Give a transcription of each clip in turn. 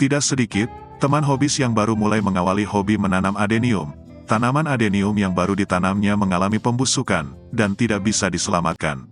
Tidak sedikit, teman hobis yang baru mulai mengawali hobi menanam adenium. Tanaman adenium yang baru ditanamnya mengalami pembusukan, dan tidak bisa diselamatkan.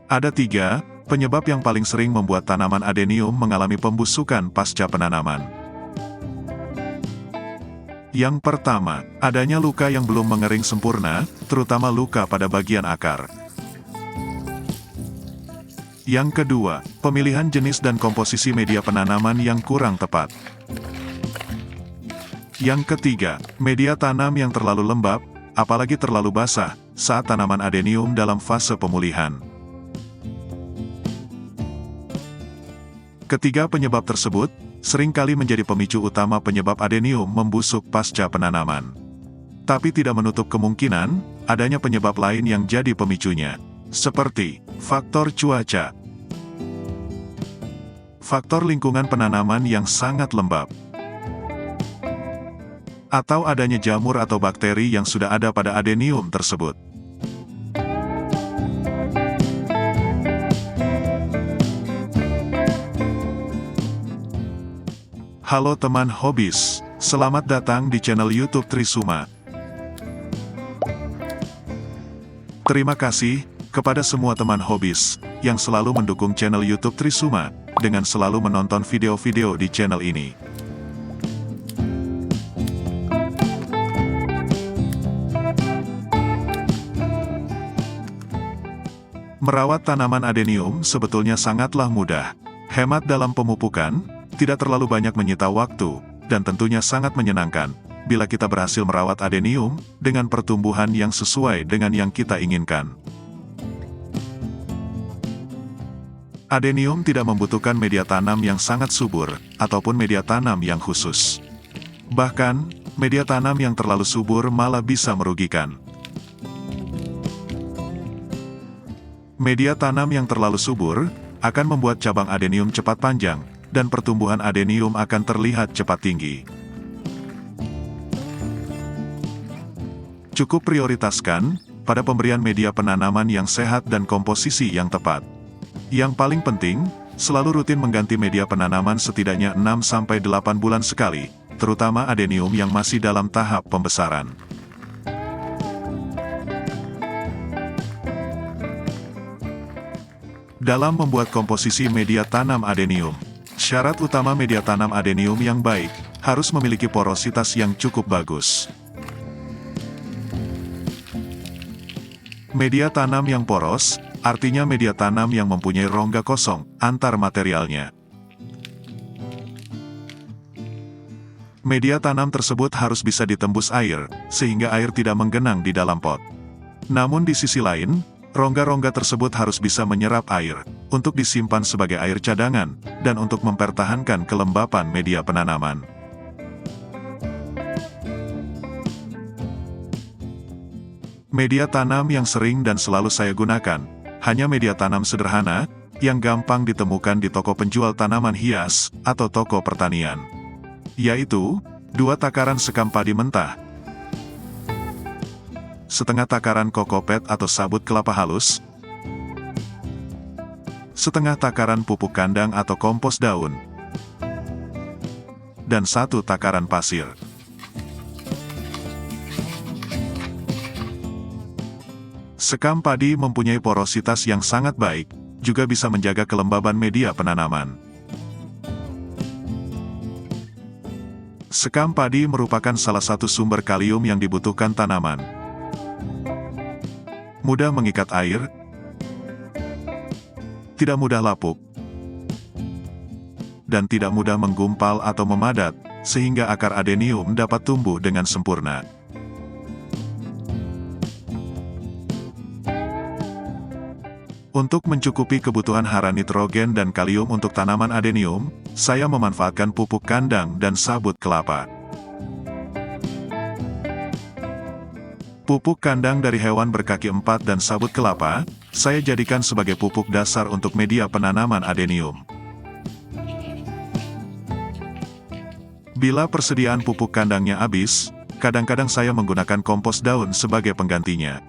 Ada 3 penyebab yang paling sering membuat tanaman adenium mengalami pembusukan pasca penanaman. Yang pertama, adanya luka yang belum mengering sempurna, terutama luka pada bagian akar. Yang kedua, pemilihan jenis dan komposisi media penanaman yang kurang tepat. Yang ketiga, media tanam yang terlalu lembab, apalagi terlalu basah, saat tanaman adenium dalam fase pemulihan. Ketiga penyebab tersebut, seringkali menjadi pemicu utama penyebab adenium membusuk pasca penanaman. Tapi tidak menutup kemungkinan, adanya penyebab lain yang jadi pemicunya. Seperti, faktor cuaca. Faktor lingkungan penanaman yang sangat lembab. Atau adanya jamur atau bakteri yang sudah ada pada adenium tersebut. Halo teman hobis, selamat datang di channel YouTube Trisuma. Terima kasih kepada semua teman hobis yang selalu mendukung channel YouTube Trisuma dengan selalu menonton video-video di channel ini. Merawat tanaman adenium sebetulnya sangatlah mudah, hemat dalam pemupukan, tidak terlalu banyak menyita waktu, dan tentunya sangat menyenangkan, bila kita berhasil merawat adenium, dengan pertumbuhan yang sesuai dengan yang kita inginkan. Adenium tidak membutuhkan media tanam yang sangat subur, ataupun media tanam yang khusus. Bahkan, media tanam yang terlalu subur malah bisa merugikan. Media tanam yang terlalu subur, akan membuat cabang adenium cepat panjang, dan pertumbuhan adenium akan terlihat cepat tinggi. Cukup prioritaskan pada pemberian media penanaman yang sehat dan komposisi yang tepat. Yang paling penting, selalu rutin mengganti media penanaman setidaknya 6-8 bulan sekali, terutama adenium yang masih dalam tahap pembesaran. Dalam membuat komposisi media tanam adenium, syarat utama media tanam adenium yang baik, harus memiliki porositas yang cukup bagus. Media tanam yang poros, artinya media tanam yang mempunyai rongga kosong antar materialnya. Media tanam tersebut harus bisa ditembus air, sehingga air tidak menggenang di dalam pot. Namun di sisi lain, rongga-rongga tersebut harus bisa menyerap air, untuk disimpan sebagai air cadangan, dan untuk mempertahankan kelembapan media penanaman. Media tanam yang sering dan selalu saya gunakan, hanya media tanam sederhana, yang gampang ditemukan di toko penjual tanaman hias, atau toko pertanian. Yaitu, 2 takaran sekam padi mentah, setengah takaran kokopet atau sabut kelapa halus, setengah takaran pupuk kandang atau kompos daun, dan 1 takaran pasir. Sekam padi mempunyai porositas yang sangat baik, juga bisa menjaga kelembaban media penanaman. Sekam padi merupakan salah satu sumber kalium yang dibutuhkan tanaman. Mudah mengikat air, tidak mudah lapuk, dan tidak mudah menggumpal atau memadat, sehingga akar adenium dapat tumbuh dengan sempurna. Untuk mencukupi kebutuhan hara nitrogen dan kalium untuk tanaman adenium, saya memanfaatkan pupuk kandang dan sabut kelapa. Pupuk kandang dari hewan berkaki 4 dan sabut kelapa, saya jadikan sebagai pupuk dasar untuk media penanaman adenium. Bila persediaan pupuk kandangnya habis, kadang-kadang saya menggunakan kompos daun sebagai penggantinya.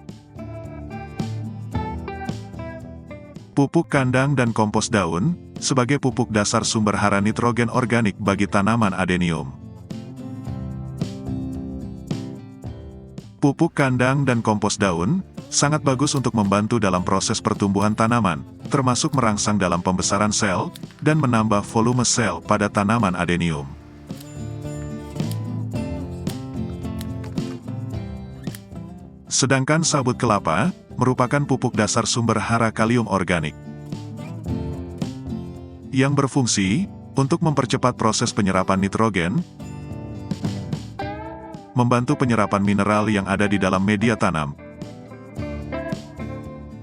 Pupuk kandang dan kompos daun, sebagai pupuk dasar sumber hara nitrogen organik bagi tanaman adenium. Pupuk kandang dan kompos daun sangat bagus untuk membantu dalam proses pertumbuhan tanaman, termasuk merangsang dalam pembesaran sel dan menambah volume sel pada tanaman adenium. Sedangkan sabut kelapa merupakan pupuk dasar sumber hara kalium organik yang berfungsi untuk mempercepat proses penyerapan nitrogen, membantu penyerapan mineral yang ada di dalam media tanam,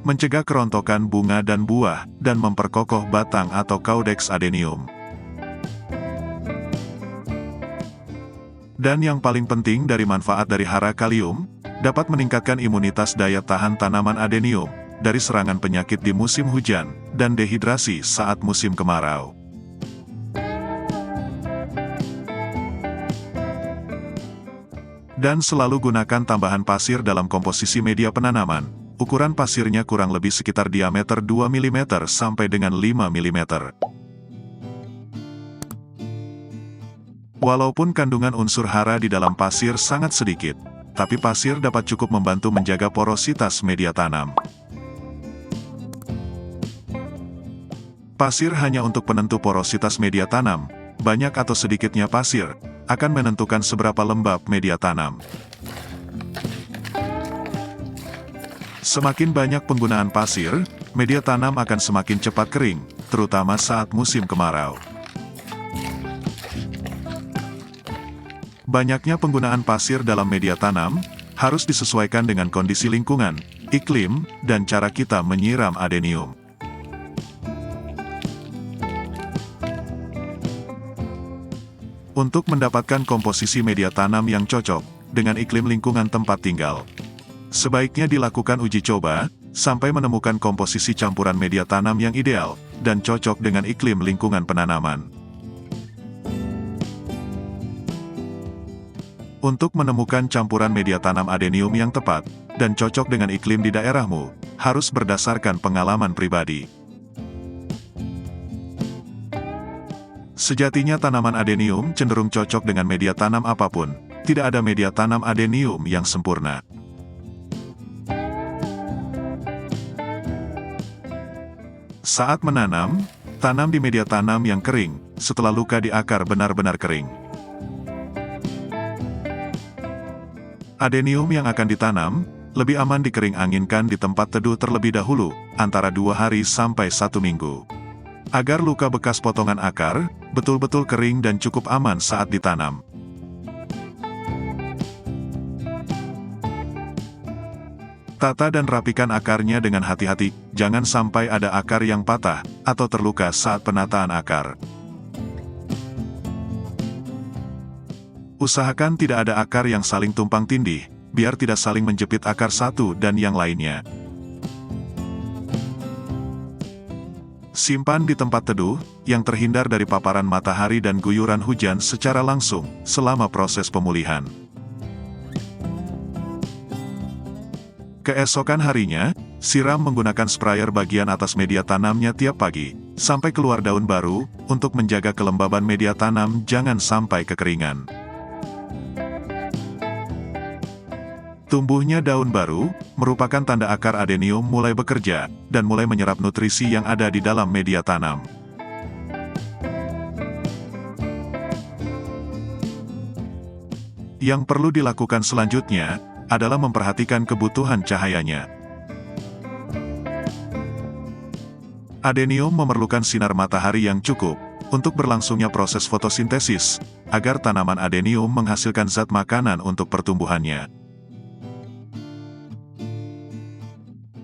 mencegah kerontokan bunga dan buah, dan memperkokoh batang atau caudex adenium. Dan yang paling penting dari manfaat dari hara kalium, dapat meningkatkan imunitas daya tahan tanaman adenium dari serangan penyakit di musim hujan dan dehidrasi saat musim kemarau. Dan selalu gunakan tambahan pasir dalam komposisi media penanaman. Ukuran pasirnya kurang lebih sekitar diameter 2 mm sampai dengan 5 mm. Walaupun kandungan unsur hara di dalam pasir sangat sedikit, tapi pasir dapat cukup membantu menjaga porositas media tanam. Pasir hanya untuk penentu porositas media tanam. Banyak atau sedikitnya pasir akan menentukan seberapa lembab media tanam. Semakin banyak penggunaan pasir, media tanam akan semakin cepat kering, terutama saat musim kemarau. Banyaknya penggunaan pasir dalam media tanam harus disesuaikan dengan kondisi lingkungan, iklim, dan cara kita menyiram adenium. Untuk mendapatkan komposisi media tanam yang cocok dengan iklim lingkungan tempat tinggal, sebaiknya dilakukan uji coba sampai menemukan komposisi campuran media tanam yang ideal dan cocok dengan iklim lingkungan penanaman. Untuk menemukan campuran media tanam adenium yang tepat dan cocok dengan iklim di daerahmu, harus berdasarkan pengalaman pribadi. Sejatinya tanaman adenium cenderung cocok dengan media tanam apapun, tidak ada media tanam adenium yang sempurna. Saat menanam, tanam di media tanam yang kering, setelah luka di akar benar-benar kering. Adenium yang akan ditanam, lebih aman dikering anginkan di tempat teduh terlebih dahulu, antara 2 hari sampai 1 minggu. Agar luka bekas potongan akar, betul-betul kering dan cukup aman saat ditanam. Tata dan rapikan akarnya dengan hati-hati, jangan sampai ada akar yang patah, atau terluka saat penataan akar. Usahakan tidak ada akar yang saling tumpang tindih, biar tidak saling menjepit akar satu dan yang lainnya. Simpan di tempat teduh, yang terhindar dari paparan matahari dan guyuran hujan secara langsung, selama proses pemulihan. Keesokan harinya, siram menggunakan sprayer bagian atas media tanamnya tiap pagi, sampai keluar daun baru, untuk menjaga kelembaban media tanam jangan sampai kekeringan. Tumbuhnya daun baru, merupakan tanda akar adenium mulai bekerja, dan mulai menyerap nutrisi yang ada di dalam media tanam. Yang perlu dilakukan selanjutnya, adalah memperhatikan kebutuhan cahayanya. Adenium memerlukan sinar matahari yang cukup, untuk berlangsungnya proses fotosintesis, agar tanaman adenium menghasilkan zat makanan untuk pertumbuhannya.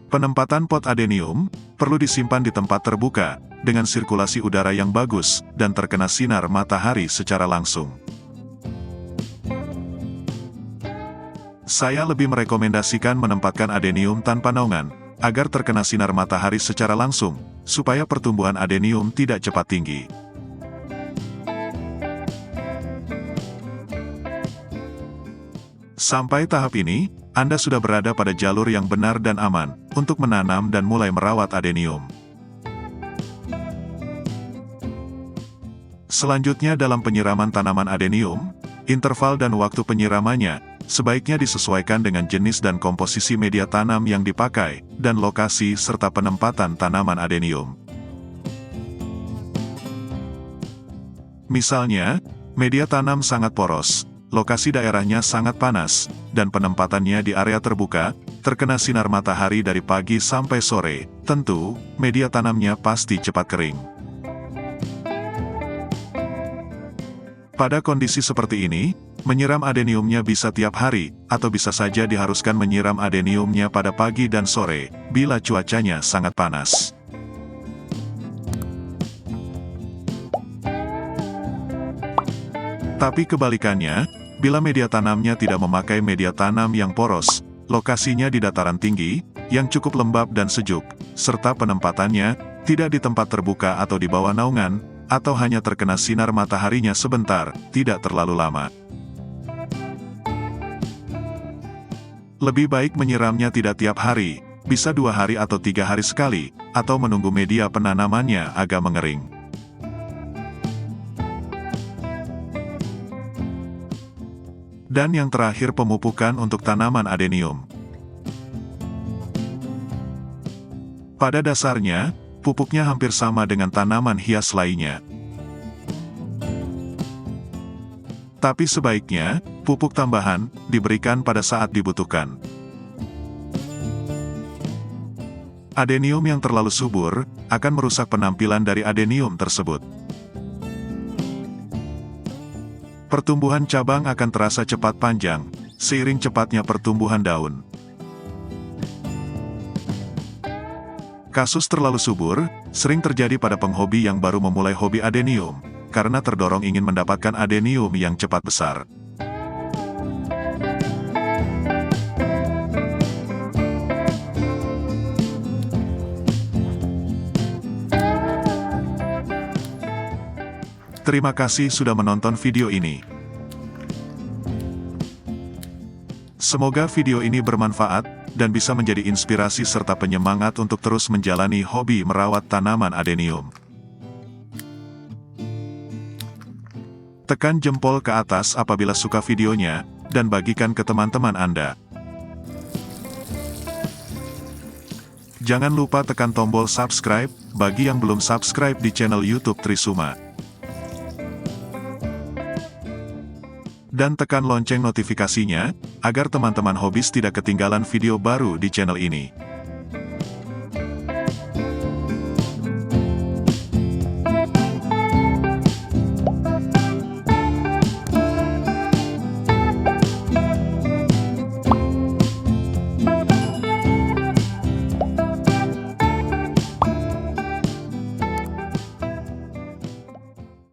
Penempatan pot adenium perlu disimpan di tempat terbuka, dengan sirkulasi udara yang bagus, dan terkena sinar matahari secara langsung. Saya lebih merekomendasikan menempatkan adenium tanpa naungan, agar terkena sinar matahari secara langsung, supaya pertumbuhan adenium tidak cepat tinggi. Sampai tahap ini, Anda sudah berada pada jalur yang benar dan aman, untuk menanam dan mulai merawat adenium. Selanjutnya dalam penyiraman tanaman adenium, interval dan waktu penyiramannya sebaiknya disesuaikan dengan jenis dan komposisi media tanam yang dipakai, dan lokasi serta penempatan tanaman adenium. Misalnya, media tanam sangat poros, lokasi daerahnya sangat panas, dan penempatannya di area terbuka, terkena sinar matahari dari pagi sampai sore, tentu, media tanamnya pasti cepat kering. Pada kondisi seperti ini, menyiram adeniumnya bisa tiap hari, atau bisa saja diharuskan menyiram adeniumnya pada pagi dan sore, bila cuacanya sangat panas. Tapi kebalikannya, bila media tanamnya tidak memakai media tanam yang poros, lokasinya di dataran tinggi, yang cukup lembab dan sejuk, serta penempatannya tidak di tempat terbuka atau di bawah naungan, atau hanya terkena sinar mataharinya sebentar, tidak terlalu lama. Lebih baik menyiramnya tidak tiap hari, bisa 2 hari atau 3 hari sekali, atau menunggu media penanamannya agak mengering. Dan yang terakhir, pemupukan untuk tanaman adenium. Pada dasarnya, pupuknya hampir sama dengan tanaman hias lainnya. Tapi sebaiknya, pupuk tambahan diberikan pada saat dibutuhkan. Adenium yang terlalu subur akan merusak penampilan dari adenium tersebut. Pertumbuhan cabang akan terasa cepat panjang, seiring cepatnya pertumbuhan daun. Kasus terlalu subur sering terjadi pada penghobi yang baru memulai hobi adenium, karena terdorong ingin mendapatkan adenium yang cepat besar. Terima kasih sudah menonton video ini. Semoga video ini bermanfaat, dan bisa menjadi inspirasi serta penyemangat untuk terus menjalani hobi merawat tanaman adenium. Tekan jempol ke atas apabila suka videonya, dan bagikan ke teman-teman Anda. Jangan lupa tekan tombol subscribe, bagi yang belum subscribe di channel YouTube Trisuma. Dan tekan lonceng notifikasinya, agar teman-teman hobis tidak ketinggalan video baru di channel ini.